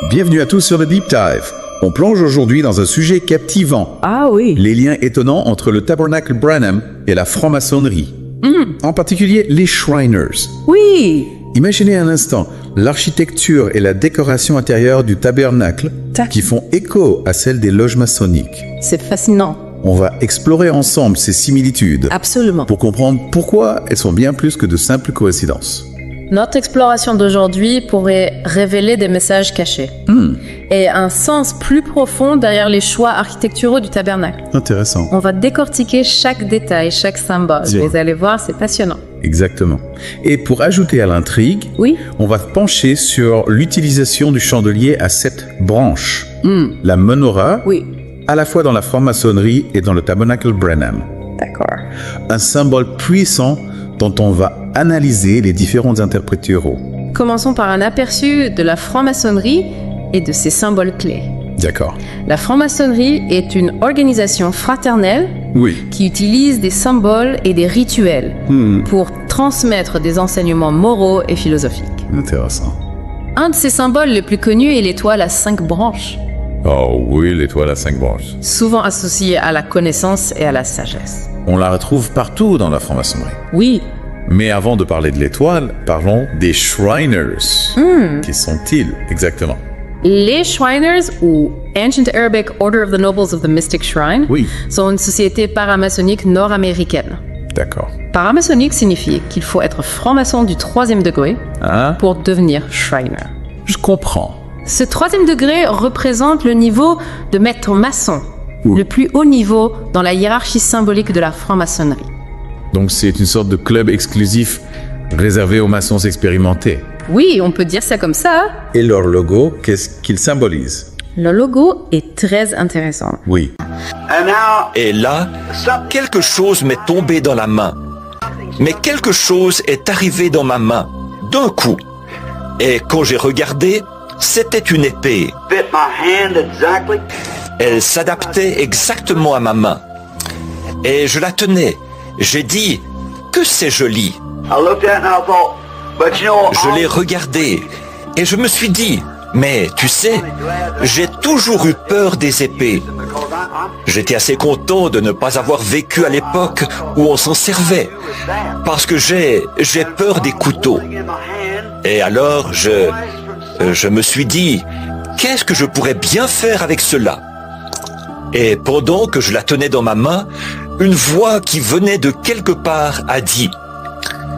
Bienvenue à tous sur le Deep Dive. On plonge aujourd'hui dans un sujet captivant. Ah oui. Les liens étonnants entre le Tabernacle Branham et la franc-maçonnerie. En particulier les Shriners. Oui. Imaginez un instant l'architecture et la décoration intérieure du tabernacle qui font écho à celle des loges maçonniques. C'est fascinant. On va explorer ensemble ces similitudes Absolument. pour comprendre pourquoi elles sont bien plus que de simples coïncidences. Notre exploration d'aujourd'hui pourrait révéler des messages cachés et un sens plus profond derrière les choix architecturaux du tabernacle. Intéressant. On va décortiquer chaque détail, chaque symbole. Bien. Vous allez voir, c'est passionnant. Exactement. Et pour ajouter à l'intrigue, Oui. on va pencher sur l'utilisation du chandelier à 7 branches. La menorah, Oui. à la fois dans la franc-maçonnerie et dans le Tabernacle Branham. D'accord. Un symbole puissant dont on va analyser les différentes interprétations. Commençons par un aperçu de la franc-maçonnerie et de ses symboles clés. D'accord. La franc-maçonnerie est une organisation fraternelle Oui. qui utilise des symboles et des rituels pour transmettre des enseignements moraux et philosophiques. Intéressant. Un de ces symboles les plus connus est l'étoile à 5 branches, Oh oui, l'étoile à 5 branches. souvent associée à la connaissance et à la sagesse. On la retrouve partout dans la franc-maçonnerie. Oui, Mais avant de parler de l'étoile, parlons des Shriners. Qui sont-ils exactement? les Shriners, ou Ancient Arabic Order of the Nobles of the Mystic Shrine, Oui. sont une société paramaçonnique nord-américaine. D'accord. Paramaçonnique signifie qu'il faut être franc-maçon du 3e degré Hein? pour devenir Shriner. Je comprends. Ce 3e degré représente le niveau de maître maçon, Ouh. le plus haut niveau dans la hiérarchie symbolique de la franc-maçonnerie. Donc c'est une sorte de club exclusif réservé aux maçons expérimentés. Oui, on peut dire ça comme ça. Et leur logo, qu'est-ce qu'il symbolise? Le logo est très intéressant. Oui. Et là, quelque chose m'est tombé dans la main. Mais quelque chose est arrivé dans ma main, d'un coup. Et quand j'ai regardé, c'était une épée. Elle s'adaptait exactement à ma main. Et je la tenais. J'ai dit, que c'est joli. Je l'ai regardée et je me suis dit, mais tu sais, j'ai toujours eu peur des épées. J'étais assez content de ne pas avoir vécu à l'époque où on s'en servait, parce que j'ai peur des couteaux. Et alors, je me suis dit, qu'est-ce que je pourrais bien faire avec cela? Et pendant que je la tenais dans ma main, une voix qui venait de quelque part a dit,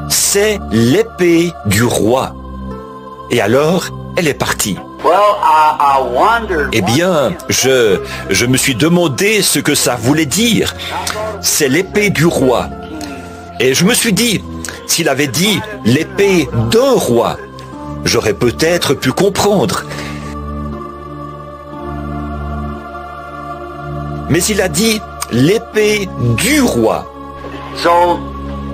c'est l'épée du roi. Et alors, elle est partie. Eh bien, je me suis demandé ce que ça voulait dire. C'est l'épée du roi. Et je me suis dit, s'il avait dit l'épée d'un roi, j'aurais peut-être pu comprendre. Mais il a dit l'épée du roi.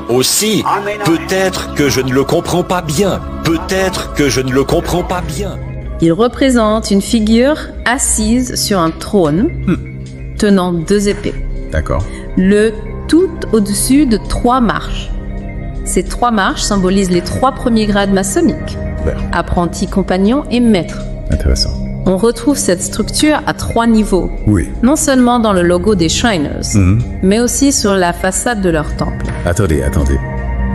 Aussi, peut-être que je ne le comprends pas bien. Peut-être que je ne le comprends pas bien. Il représente une figure assise sur un trône, tenant 2 épées. D'accord. Le tout au-dessus de 3 marches. Ces 3 marches symbolisent les 3 premiers grades maçonniques, Vert. apprenti, compagnon et maître. Intéressant. On retrouve cette structure à 3 niveaux, Oui. non seulement dans le logo des Shriners, mais aussi sur la façade de leur temple. Attendez.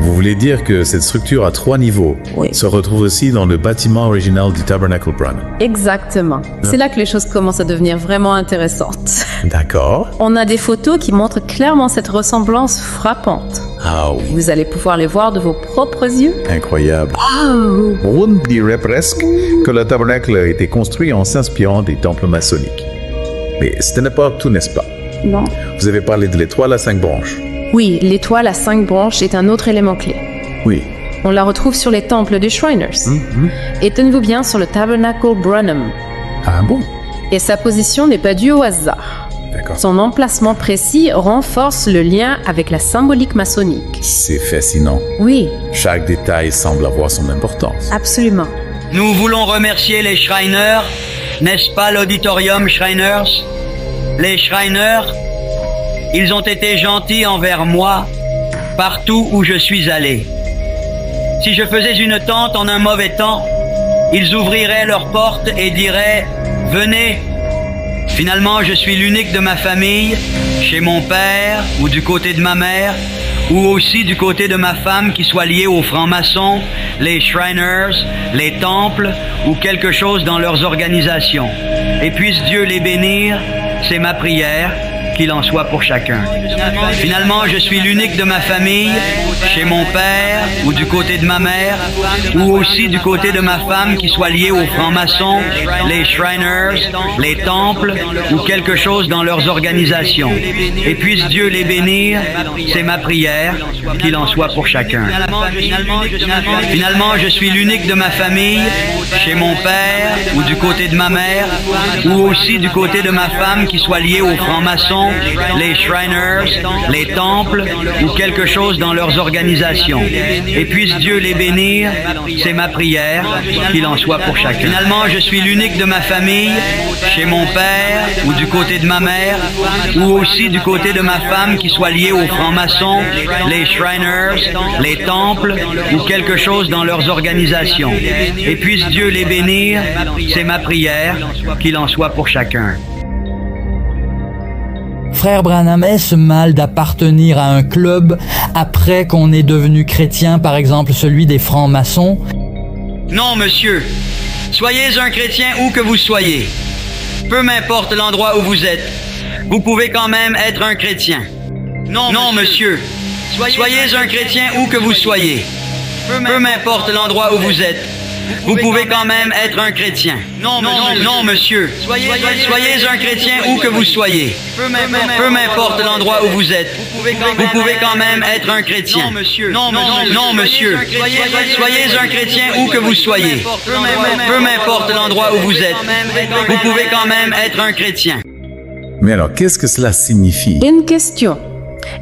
Vous voulez dire que cette structure à 3 niveaux Oui. se retrouve aussi dans le bâtiment original du Tabernacle Branham? Exactement. C'est là que les choses commencent à devenir vraiment intéressantes. D'accord. On a des photos qui montrent clairement cette ressemblance frappante. Ah oui. Vous allez pouvoir les voir de vos propres yeux. Incroyable. On dirait presque que le tabernacle a été construit en s'inspirant des temples maçonniques. Mais ce n'est pas tout, n'est-ce pas? Non. Vous avez parlé de l'étoile à 5 branches. Oui, l'étoile à 5 branches est un autre élément clé. Oui. On la retrouve sur les temples des Shriners. Et tenez-vous bien sur le Tabernacle Branham. Ah bon? Et sa position n'est pas due au hasard. D'accord. Son emplacement précis renforce le lien avec la symbolique maçonnique. C'est fascinant. Oui, Chaque détail semble avoir son importance. absolument. Nous voulons remercier les Shriners, n'est-ce pas l'auditorium Shriners? Les Shriners, ils ont été gentils envers moi partout où je suis allé. Si je faisais une tente en un mauvais temps, ils ouvriraient leurs portes et diraient « Venez ». Finalement, je suis l'unique de ma famille, chez mon père ou du côté de ma mère, ou aussi du côté de ma femme qui soit liée aux francs-maçons, les Shriners, les temples ou quelque chose dans leurs organisations. Et puisse Dieu les bénir, c'est ma prière, qu'il en soit pour chacun. Finalement, je suis l'unique de ma famille, chez mon père ou du côté de ma mère, ou aussi du côté de ma femme qui soit liée aux francs-maçons, les Shriners, les temples ou quelque chose dans leurs organisations. Et puisse Dieu les bénir, c'est ma prière, qu'il en soit pour chacun. Finalement, je suis l'unique de ma famille, chez mon père ou du côté de ma mère, ou aussi du côté de ma femme qui soit liée aux francs-maçons, les Shriners, les temples ou quelque chose dans leurs organisations. Et puisse Dieu les bénir, c'est ma prière, qu'il en soit pour chacun. Finalement, je suis l'unique de ma famille, chez mon père ou du côté de ma mère, ou aussi du côté de ma femme qui soit liée aux francs-maçons, les Shriners, les temples ou quelque chose dans leurs organisations. Et puisse Dieu les bénir, c'est ma prière, qu'il en soit pour chacun. Frère Branham, est-ce mal d'appartenir à un club après qu'on est devenu chrétien, par exemple celui des francs-maçons? Non, monsieur. Soyez un chrétien où que vous soyez. Peu m'importe l'endroit où vous êtes. Vous pouvez quand même être un chrétien. Non, monsieur. Soyez un chrétien où que vous soyez. Peu m'importe l'endroit où vous êtes. Vous pouvez quand même être un chrétien. Non, monsieur. Soyez un chrétien où que vous soyez. Peu m'importe l'endroit où vous êtes. Vous pouvez quand même être un chrétien. Non, monsieur. Soyez un chrétien où que vous soyez. Peu m'importe l'endroit où vous êtes. Vous pouvez quand même être un chrétien. Mais alors, qu'est-ce que cela signifie? Une question.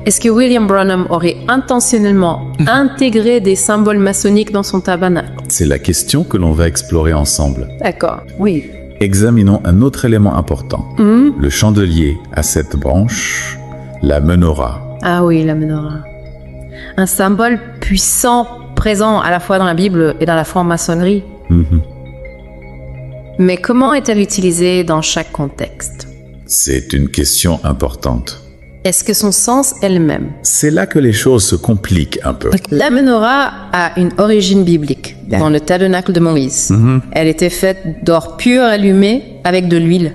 Est-ce que William Branham aurait intentionnellement intégré des symboles maçonniques dans son tabernacle? C'est la question que l'on va explorer ensemble. D'accord, oui. Examinons un autre élément important. Le chandelier à 7 branches, la menorah. Ah oui, la menorah. Un symbole puissant, présent à la fois dans la Bible et dans la franc-maçonnerie. Mais comment est-elle utilisée dans chaque contexte? C'est une question importante. Est-ce que son sens est le même? C'est là que les choses se compliquent un peu. La menorah a une origine biblique dans le tabernacle de Moïse. Elle était faite d'or pur allumé avec de l'huile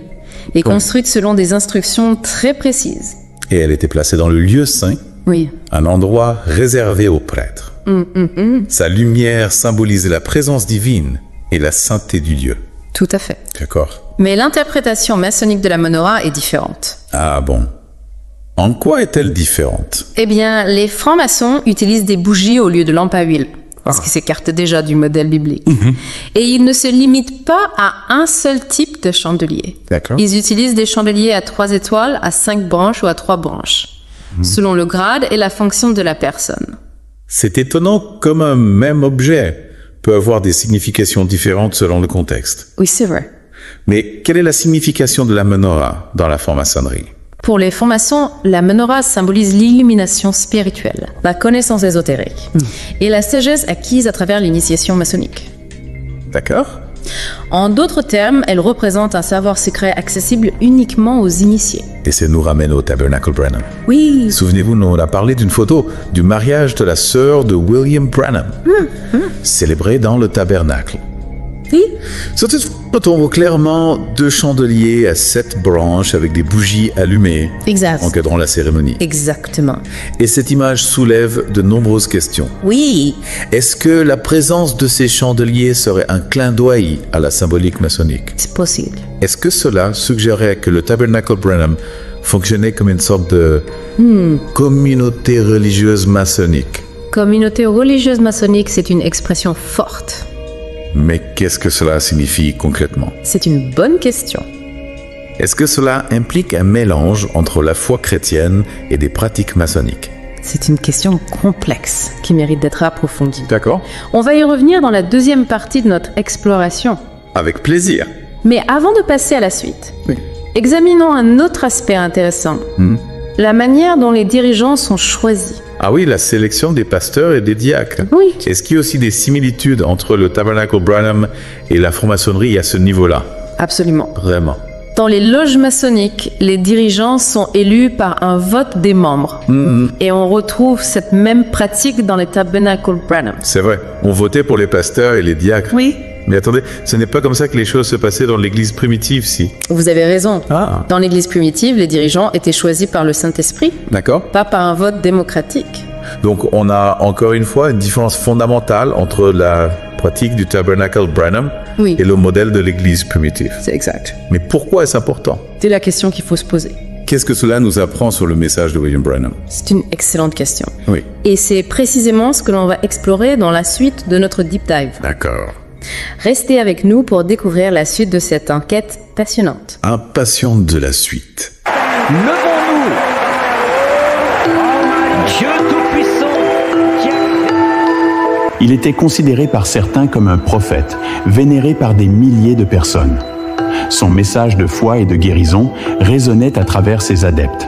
et construite selon des instructions très précises. Et elle était placée dans le lieu saint, Oui. un endroit réservé aux prêtres. Sa lumière symbolisait la présence divine et la sainteté du lieu. Tout à fait. D'accord. Mais l'interprétation maçonnique de la menorah est différente. Ah bon. En quoi est-elle différente? Eh bien, les francs-maçons utilisent des bougies au lieu de lampes à huile, parce qu'ils s'écartent déjà du modèle biblique. Et ils ne se limitent pas à un seul type de chandelier. D'accord. Ils utilisent des chandeliers à 3 étoiles, à 5 branches ou à 3 branches, selon le grade et la fonction de la personne. C'est étonnant comme un même objet peut avoir des significations différentes selon le contexte. Oui, c'est vrai. Mais quelle est la signification de la menorah dans la franc-maçonnerie? Pour les francs-maçons, la menorah symbolise l'illumination spirituelle, la connaissance ésotérique et la sagesse acquise à travers l'initiation maçonnique. D'accord. En d'autres termes, elle représente un savoir secret accessible uniquement aux initiés. Et ça nous ramène au tabernacle Branham. Oui. Souvenez-vous, on a parlé d'une photo du mariage de la sœur de William Branham, célébré dans le tabernacle. Oui. Sur cette photo, on voit clairement 2 chandeliers à 7 branches avec des bougies allumées Exact. encadrant la cérémonie. Exactement. Et cette image soulève de nombreuses questions. Oui. Est-ce que la présence de ces chandeliers serait un clin d'œil à la symbolique maçonnique? C'est possible. Est-ce que cela suggérerait que le tabernacle Branham fonctionnait comme une sorte de communauté religieuse maçonnique? Communauté religieuse maçonnique, c'est une expression forte. Mais qu'est-ce que cela signifie concrètement? C'est une bonne question. Est-ce que cela implique un mélange entre la foi chrétienne et des pratiques maçonniques? C'est une question complexe qui mérite d'être approfondie. D'accord. On va y revenir dans la deuxième partie de notre exploration. Avec plaisir. Mais avant de passer à la suite, examinons un autre aspect intéressant. la manière dont les dirigeants sont choisis. Ah oui, la sélection des pasteurs et des diacres. Oui. Est-ce qu'il y a aussi des similitudes entre le Tabernacle Branham et la franc-maçonnerie à ce niveau-là? Absolument. Vraiment. Dans les loges maçonniques, les dirigeants sont élus par un vote des membres. Et on retrouve cette même pratique dans les Tabernacle Branham. C'est vrai. On votait pour les pasteurs et les diacres. Oui. Mais attendez, ce n'est pas comme ça que les choses se passaient dans l'église primitive, si. Vous avez raison. Ah. Dans l'église primitive, les dirigeants étaient choisis par le Saint-Esprit, D'accord. pas par un vote démocratique. Donc on a encore une fois une différence fondamentale entre la pratique du Tabernacle Branham Oui. et le modèle de l'église primitive. C'est exact. Mais pourquoi est-ce important? C'est la question qu'il faut se poser. Qu'est-ce que cela nous apprend sur le message de William Branham? C'est une excellente question. Oui. Et c'est précisément ce que l'on va explorer dans la suite de notre deep dive. D'accord. Restez avec nous pour découvrir la suite de cette enquête passionnante. Impatiente de la suite. Levons-nous. Dieu Tout-Puissant. Il était considéré par certains comme un prophète, vénéré par des milliers de personnes. Son message de foi et de guérison résonnait à travers ses adeptes.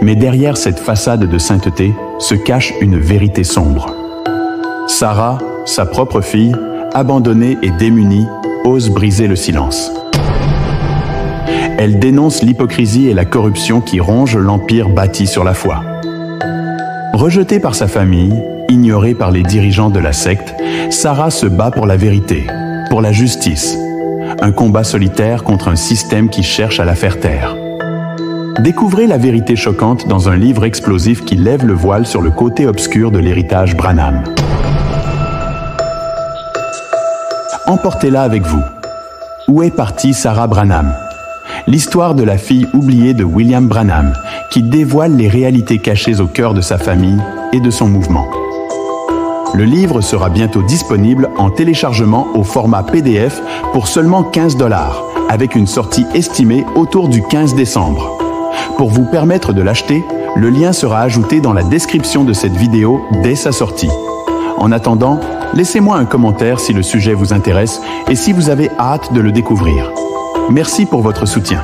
Mais derrière cette façade de sainteté se cache une vérité sombre. Sarah, sa propre fille, abandonnée et démunie, ose briser le silence. Elle dénonce l'hypocrisie et la corruption qui rongent l'empire bâti sur la foi. Rejetée par sa famille, ignorée par les dirigeants de la secte, Sarah se bat pour la vérité, pour la justice. Un combat solitaire contre un système qui cherche à la faire taire. Découvrez la vérité choquante dans un livre explosif qui lève le voile sur le côté obscur de l'héritage Branham. Emportez-la avec vous. Où est partie Sarah Branham? L'histoire de la fille oubliée de William Branham, qui dévoile les réalités cachées au cœur de sa famille et de son mouvement. Le livre sera bientôt disponible en téléchargement au format PDF pour seulement 15 $, avec une sortie estimée autour du 15 décembre. Pour vous permettre de l'acheter, le lien sera ajouté dans la description de cette vidéo dès sa sortie. En attendant, laissez-moi un commentaire si le sujet vous intéresse et si vous avez hâte de le découvrir. Merci pour votre soutien.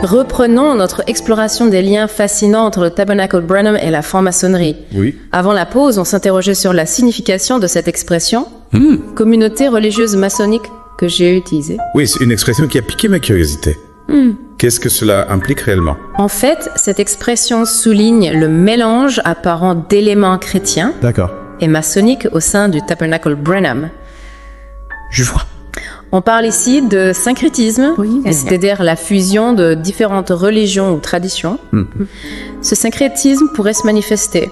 Reprenons notre exploration des liens fascinants entre le Tabernacle Branham et la franc-maçonnerie. Oui. Avant la pause, on s'interrogeait sur la signification de cette expression « communauté religieuse maçonnique » que j'ai utilisée. Oui, c'est une expression qui a piqué ma curiosité. Qu'est-ce que cela implique réellement? En fait, cette expression souligne le mélange apparent d'éléments chrétiens D'accord. et maçonniques au sein du Tabernacle Branham. Je vois. On parle ici de syncrétisme, c'est-à-dire la fusion de différentes religions ou traditions. Ce syncrétisme pourrait se manifester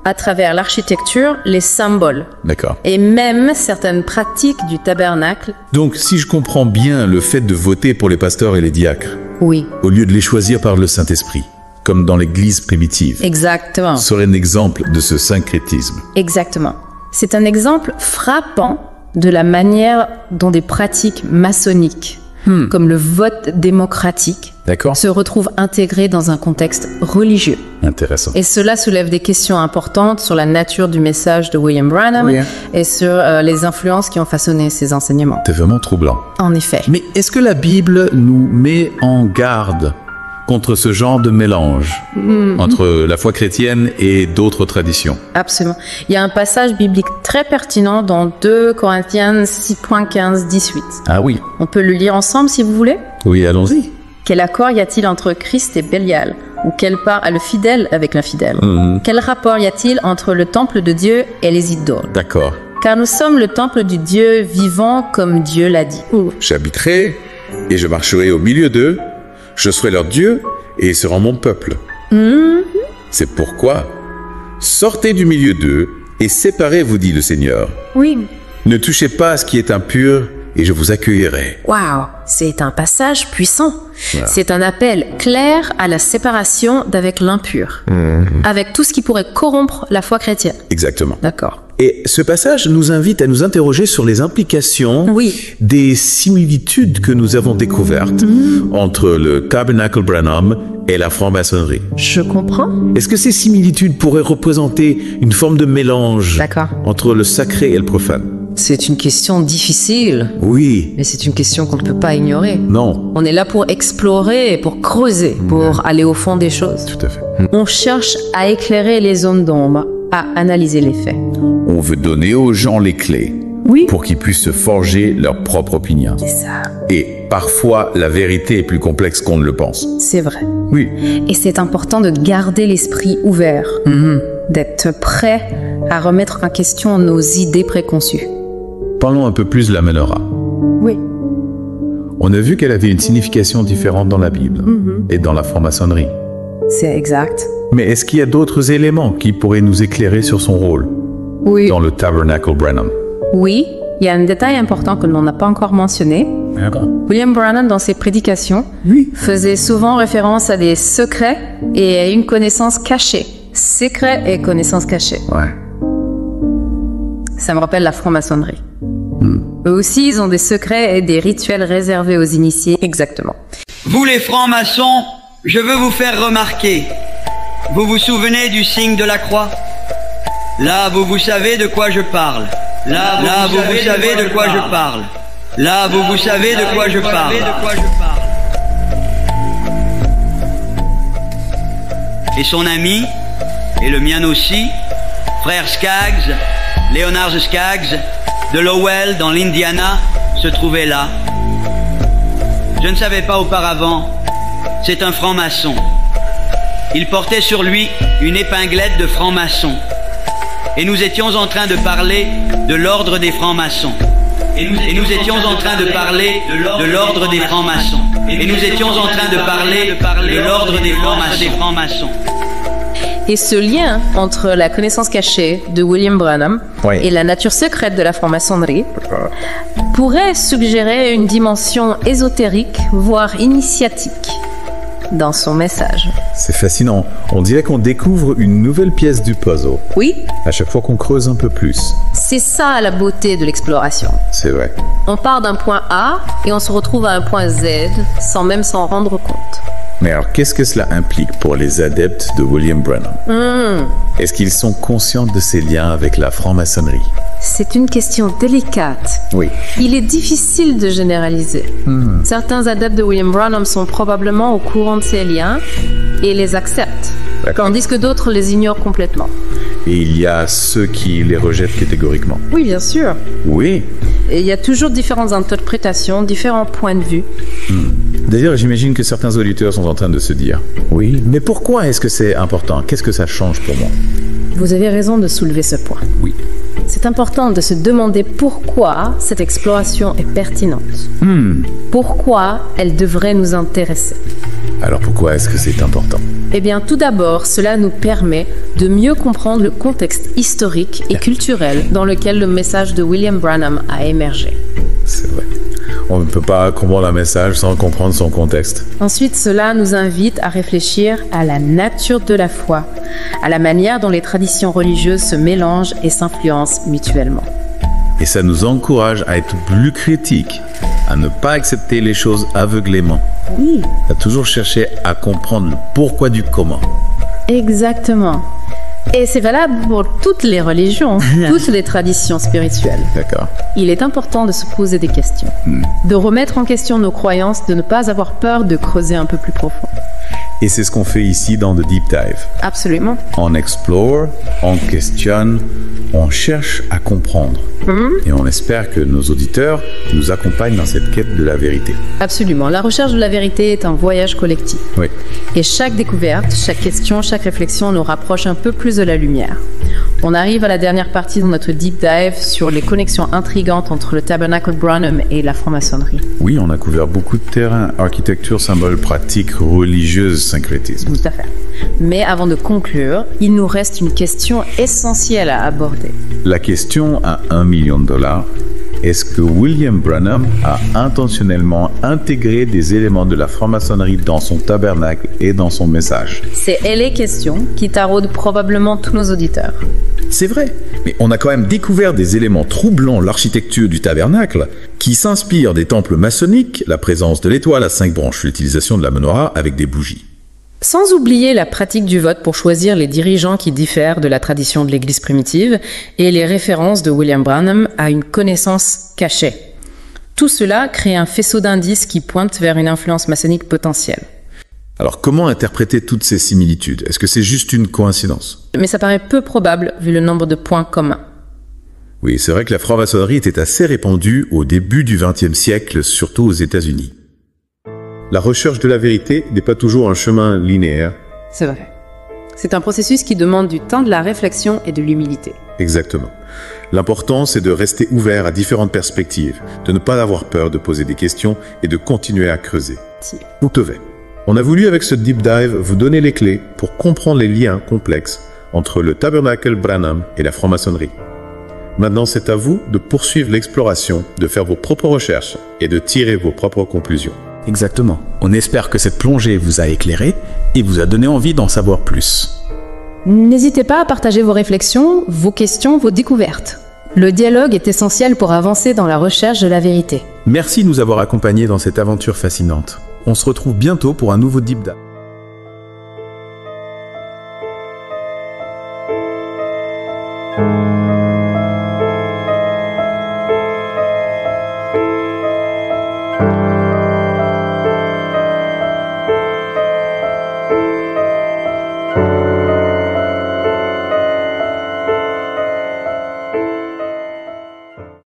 à travers l'architecture, les symboles D'accord. et même certaines pratiques du tabernacle. Donc, si je comprends bien le fait de voter pour les pasteurs et les diacres, Oui, au lieu de les choisir par le Saint-Esprit, comme dans l'église primitive, exactement. serait un exemple de ce syncrétisme. Exactement. C'est un exemple frappant de la manière dont des pratiques maçonniques, comme le vote démocratique, D'accord. se retrouvent intégrées dans un contexte religieux. Intéressant. Et cela soulève des questions importantes sur la nature du message de William Branham et sur les influences qui ont façonné ses enseignements. C'est vraiment troublant. En effet. Mais est-ce que la Bible nous met en garde contre ce genre de mélange entre la foi chrétienne et d'autres traditions? Absolument. Il y a un passage biblique très pertinent dans 2 Corinthiens 6.15-18. Ah oui. On peut le lire ensemble si vous voulez. Oui, allons-y. Quel accord y a-t-il entre Christ et Bélial? Ou quelle part a le fidèle avec l'infidèle? Quel rapport y a-t-il entre le temple de Dieu et les idoles? D'accord. Car nous sommes le temple du Dieu vivant comme Dieu l'a dit. J'habiterai et je marcherai au milieu d'eux. Je serai leur Dieu et ils seront mon peuple. C'est pourquoi, sortez du milieu d'eux et séparez-vous, dit le Seigneur. Oui. Ne touchez pas à ce qui est impur et je vous accueillerai. Waouh, c'est un passage puissant. C'est un appel clair à la séparation d'avec l'impur, avec tout ce qui pourrait corrompre la foi chrétienne. Exactement. D'accord. Et ce passage nous invite à nous interroger sur les implications des similitudes que nous avons découvertes entre le Tabernacle Branham et la franc-maçonnerie. Je comprends. Est-ce que ces similitudes pourraient représenter une forme de mélange D'accord. entre le sacré et le profane? C'est une question difficile, Oui. mais c'est une question qu'on ne peut pas ignorer. Non. On est là pour explorer, pour creuser, pour aller au fond des choses. Tout à fait. On cherche à éclairer les zones d'ombre, à analyser les faits. On veut donner aux gens les clés Oui. pour qu'ils puissent se forger leur propre opinion. C'est ça. Et parfois, la vérité est plus complexe qu'on ne le pense. C'est vrai. Oui. Et c'est important de garder l'esprit ouvert, d'être prêt à remettre en question nos idées préconçues. Parlons un peu plus de la menorah. Oui. On a vu qu'elle avait une signification différente dans la Bible et dans la franc-maçonnerie. C'est exact. Mais est-ce qu'il y a d'autres éléments qui pourraient nous éclairer sur son rôle Oui. dans le Tabernacle Branham? Oui, il y a un détail important que l'on n'a pas encore mentionné. William Branham, dans ses prédications, faisait souvent référence à des secrets et à une connaissance cachée. Secrets et connaissances cachées. Ouais. Ça me rappelle la franc-maçonnerie. Eux aussi, ils ont des secrets et des rituels réservés aux initiés. Exactement. Vous les francs-maçons, je veux vous faire remarquer. Vous vous souvenez du signe de la croix? Là, vous savez de quoi je parle. Là, vous savez de quoi je parle. Là, vous savez de quoi je parle. Et son ami, et le mien aussi, frère Skaggs, Leonard Skaggs, de Lowell dans l'Indiana, se trouvait là. Je ne savais pas auparavant, c'est un franc-maçon. Il portait sur lui une épinglette de franc-maçon. Et nous étions en train de parler de l'ordre des francs-maçons. Et nous étions en train de parler de l'ordre des francs-maçons. Et nous étions en train de parler de l'ordre des francs-maçons. Et ce lien entre la connaissance cachée de William Branham et la nature secrète de la franc-maçonnerie pourrait suggérer une dimension ésotérique, voire initiatique, dans son message. C'est fascinant. On dirait qu'on découvre une nouvelle pièce du puzzle. Oui, À chaque fois qu'on creuse un peu plus. c'est ça la beauté de l'exploration. C'est vrai. On part d'un point A et on se retrouve à un point Z sans même s'en rendre compte. Mais alors, qu'est-ce que cela implique pour les adeptes de William Branham? Est-ce qu'ils sont conscients de ces liens avec la franc-maçonnerie? C'est une question délicate. Oui. Il est difficile de généraliser. Certains adeptes de William Branham sont probablement au courant de ces liens et les acceptent, tandis que d'autres les ignorent complètement. Et il y a ceux qui les rejettent catégoriquement. Oui, bien sûr. Oui. Et il y a toujours différentes interprétations, différents points de vue. D'ailleurs, j'imagine que certains auditeurs sont en train de se dire « Oui, mais pourquoi est-ce que c'est important? Qu'est-ce que ça change pour moi ?» Vous avez raison de soulever ce point. Oui. C'est important de se demander pourquoi cette exploration est pertinente. Pourquoi elle devrait nous intéresser. Alors pourquoi est-ce que c'est important? Eh bien, tout d'abord, cela nous permet de mieux comprendre le contexte historique et culturel dans lequel le message de William Branham a émergé. C'est vrai. On ne peut pas comprendre un message sans comprendre son contexte. Ensuite, cela nous invite à réfléchir à la nature de la foi, à la manière dont les traditions religieuses se mélangent et s'influencent mutuellement. Et ça nous encourage à être plus critiques, à ne pas accepter les choses aveuglément, Oui, à toujours chercher à comprendre le pourquoi du comment. exactement. Et c'est valable pour toutes les religions, toutes les traditions spirituelles. D'accord. Il est important de se poser des questions, de remettre en question nos croyances, de ne pas avoir peur de creuser un peu plus profond. Et c'est ce qu'on fait ici dans The Deep Dive. Absolument. On explore, on questionne, on cherche à comprendre. Et on espère que nos auditeurs nous accompagnent dans cette quête de la vérité. Absolument. La recherche de la vérité est un voyage collectif. Oui. Et chaque découverte, chaque question, chaque réflexion nous rapproche un peu plus de la lumière. On arrive à la dernière partie de notre deep dive sur les connexions intrigantes entre le Tabernacle Branham et la franc-maçonnerie. Oui, on a couvert beaucoup de terrain. Architecture, symboles pratiques, religieuses, syncrétisme. Tout à fait. Mais avant de conclure, il nous reste une question essentielle à aborder. La question à $1 million, est-ce que William Branham a intentionnellement intégré des éléments de la franc-maçonnerie dans son tabernacle et dans son message? C'est les questions qui taraudent probablement tous nos auditeurs. C'est vrai, mais on a quand même découvert des éléments troublant l'architecture du tabernacle qui s'inspirent des temples maçonniques, la présence de l'étoile à 5 branches, l'utilisation de la menorah avec des bougies. Sans oublier la pratique du vote pour choisir les dirigeants qui diffèrent de la tradition de l'Église primitive et les références de William Branham à une connaissance cachée. Tout cela crée un faisceau d'indices qui pointent vers une influence maçonnique potentielle. Alors comment interpréter toutes ces similitudes? Est-ce que c'est juste une coïncidence? Mais ça paraît peu probable vu le nombre de points communs. Oui, c'est vrai que la franc-maçonnerie était assez répandue au début du XXe siècle, surtout aux États-Unis. La recherche de la vérité n'est pas toujours un chemin linéaire. C'est vrai. C'est un processus qui demande du temps, de la réflexion et de l'humilité. Exactement. L'important, c'est de rester ouvert à différentes perspectives, de ne pas avoir peur de poser des questions et de continuer à creuser. Tout te va. On a voulu, avec ce deep dive, vous donner les clés pour comprendre les liens complexes entre le Tabernacle Branham et la franc-maçonnerie. Maintenant, c'est à vous de poursuivre l'exploration, de faire vos propres recherches et de tirer vos propres conclusions. Exactement. On espère que cette plongée vous a éclairé et vous a donné envie d'en savoir plus. N'hésitez pas à partager vos réflexions, vos questions, vos découvertes. Le dialogue est essentiel pour avancer dans la recherche de la vérité. Merci de nous avoir accompagnés dans cette aventure fascinante. On se retrouve bientôt pour un nouveau Deep Dive.